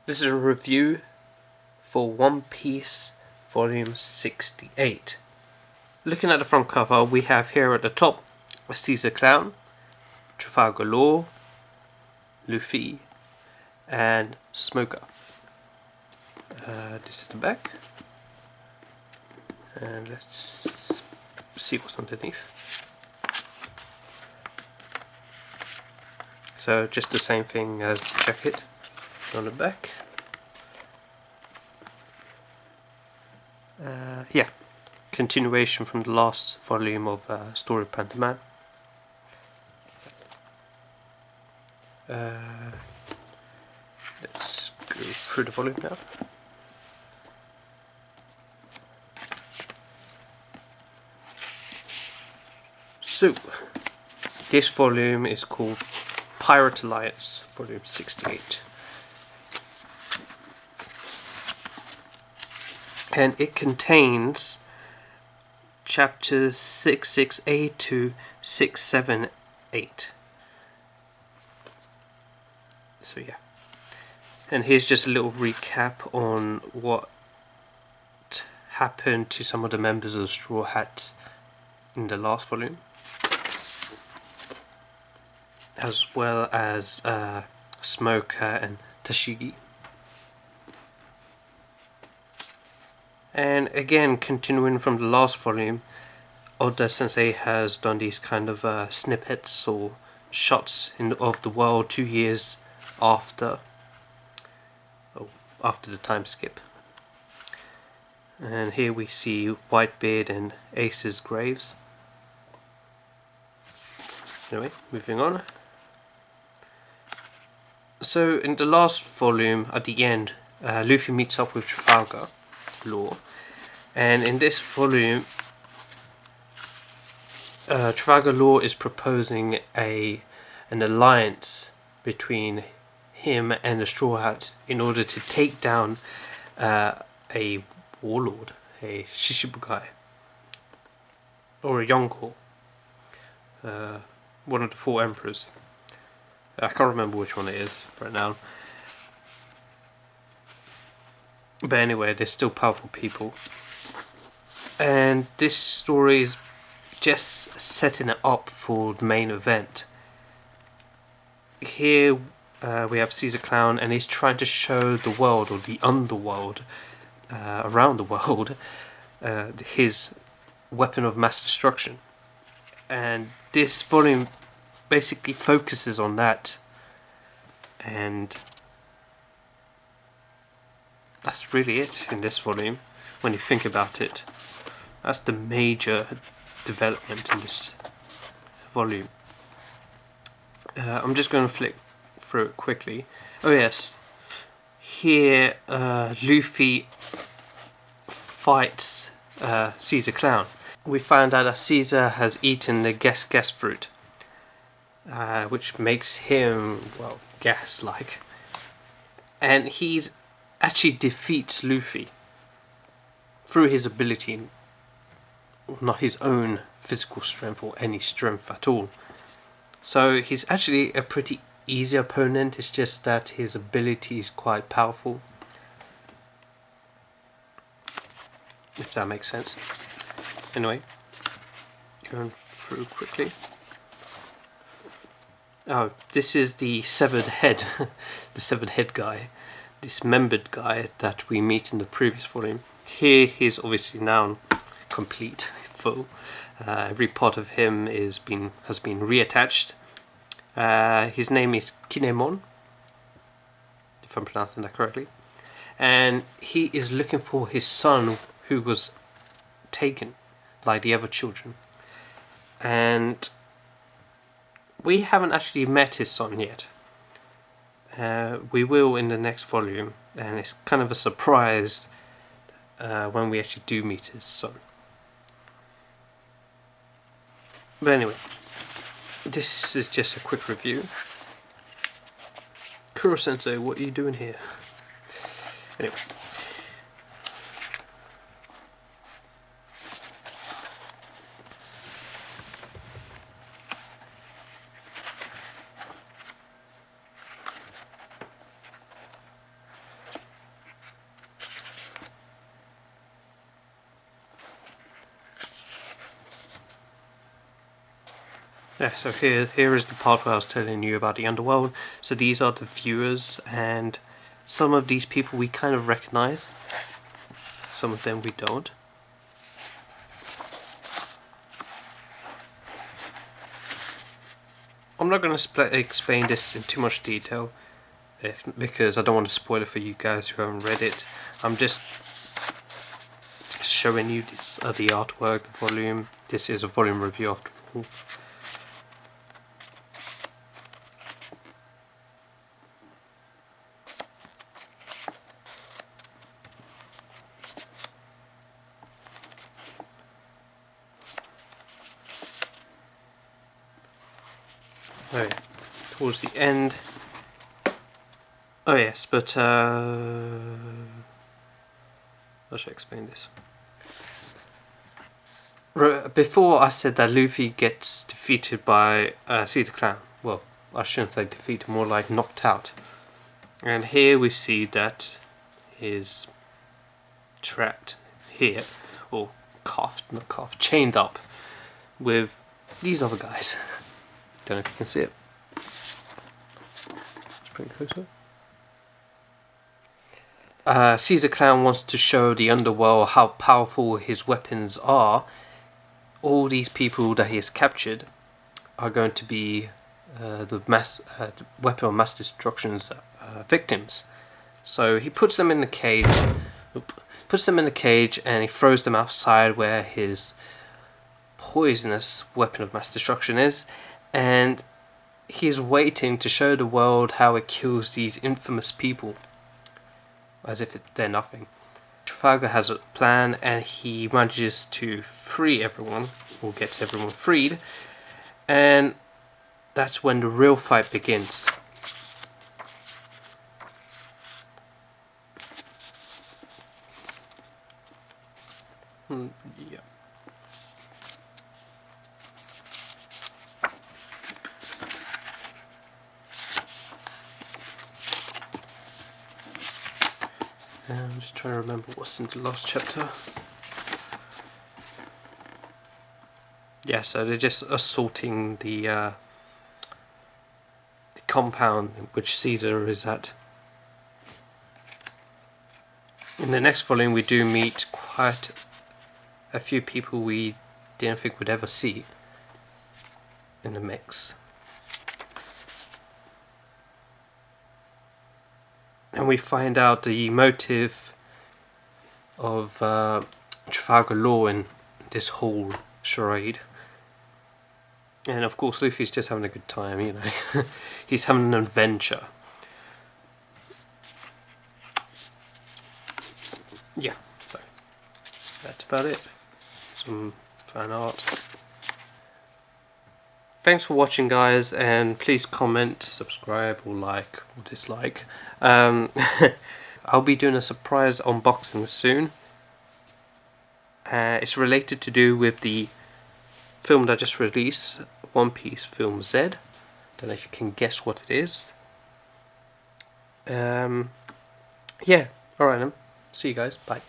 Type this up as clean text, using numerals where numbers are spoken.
This is a review for One Piece Volume 68. Looking at the front cover, we have here at the top a Caesar Clown, Trafalgar Law, Luffy, and Smoker. This is the back, and let's see what's underneath. So just the same thing as the jacket on the back. Yeah, continuation from the last volume of Story of Panther Man. Let's go through the volume now. So, this volume is called Pirate Alliance, volume 68. And it contains chapters 66A to 678. So yeah. And here's just a little recap on what happened to some of the members of the Straw Hats in the last volume, as well as Smoker and Tashigi. And again, continuing from the last volume, Oda Sensei has done these kind of snippets or shots of the world 2 years after the time skip. And here we see Whitebeard and Ace's graves. Anyway, moving on. So in the last volume, at the end, Luffy meets up with Trafalgar Law, and in this volume, Trafalgar Law is proposing an alliance between him and the Straw Hats in order to take down a warlord, a Shishibukai, or a Yonko, one of the 4 emperors. I can't remember which one it is right now. But anyway, they're still powerful people. And this story is just setting it up for the main event. Here we have Caesar Clown, and he's trying to show the world, or the underworld around the world, his weapon of mass destruction. And this volume basically focuses on that, and that's really it in this volume when you think about it. That's the major development in this volume. I'm just going to flick through it quickly. Oh yes, here Luffy fights Caesar Clown. We found out that Caesar has eaten the gas fruit, which makes him, well, gas-like. And he actually defeats Luffy through his ability, not his own physical strength or any strength at all. So he's actually a pretty easy opponent. It's just that his ability is quite powerful, if that makes sense. Anyway, going through quickly. Oh, this is the severed head, the severed head guy, dismembered guy that we meet in the previous volume. Here he's obviously now complete, full. Every part of him has been reattached. His name is Kinemon, if I'm pronouncing that correctly. And he is looking for his son, who was taken, like the other children. And we haven't actually met his son yet. We will in the next volume, and it's kind of a surprise when we actually do meet his son. But anyway, this is just a quick review. Kuro-sensei, what are you doing here? Anyway. Yeah, so here is the part where I was telling you about the underworld. So these are the viewers, and some of these people we kind of recognize, some of them we don't. I'm not going to explain this in too much detail, because I don't want to spoil it for you guys who haven't read it. I'm just showing you this the artwork, the volume. This is a volume review after all. Oh yeah, towards the end. Oh yes, but how should I explain this? Before I said that Luffy gets defeated by Caesar Clown. Well, I shouldn't say defeated, more like knocked out. And here we see that he's trapped here, or chained up with these other guys. Don't know if you can see it. Let's bring it closer. Caesar Clown wants to show the underworld how powerful his weapons are. All these people that he has captured are going to be the weapon of mass destruction's victims. So he puts them in the cage. And he throws them outside where his poisonous weapon of mass destruction is, and he is waiting to show the world how it kills these infamous people, as if they're nothing. Trafalgar has a plan, and he manages to free everyone, or gets everyone freed, and that's when the real fight begins. Yeah. I'm just trying to remember what's in the last chapter. Yeah, so they're just assaulting the compound which Caesar is at. In the next volume we do meet quite a few people we didn't think we'd ever see in the mix. And we find out the motive of Trafalgar Law in this whole charade. And of course Luffy's just having a good time, you know. He's having an adventure. Yeah, so that's about it. Some fan art. Thanks for watching, guys, and please comment, subscribe, or like, or dislike. I'll be doing a surprise unboxing soon. It's related to do with the film that I just released, One Piece Film Z. Don't know if you can guess what it is. Yeah, alright then. See you guys. Bye.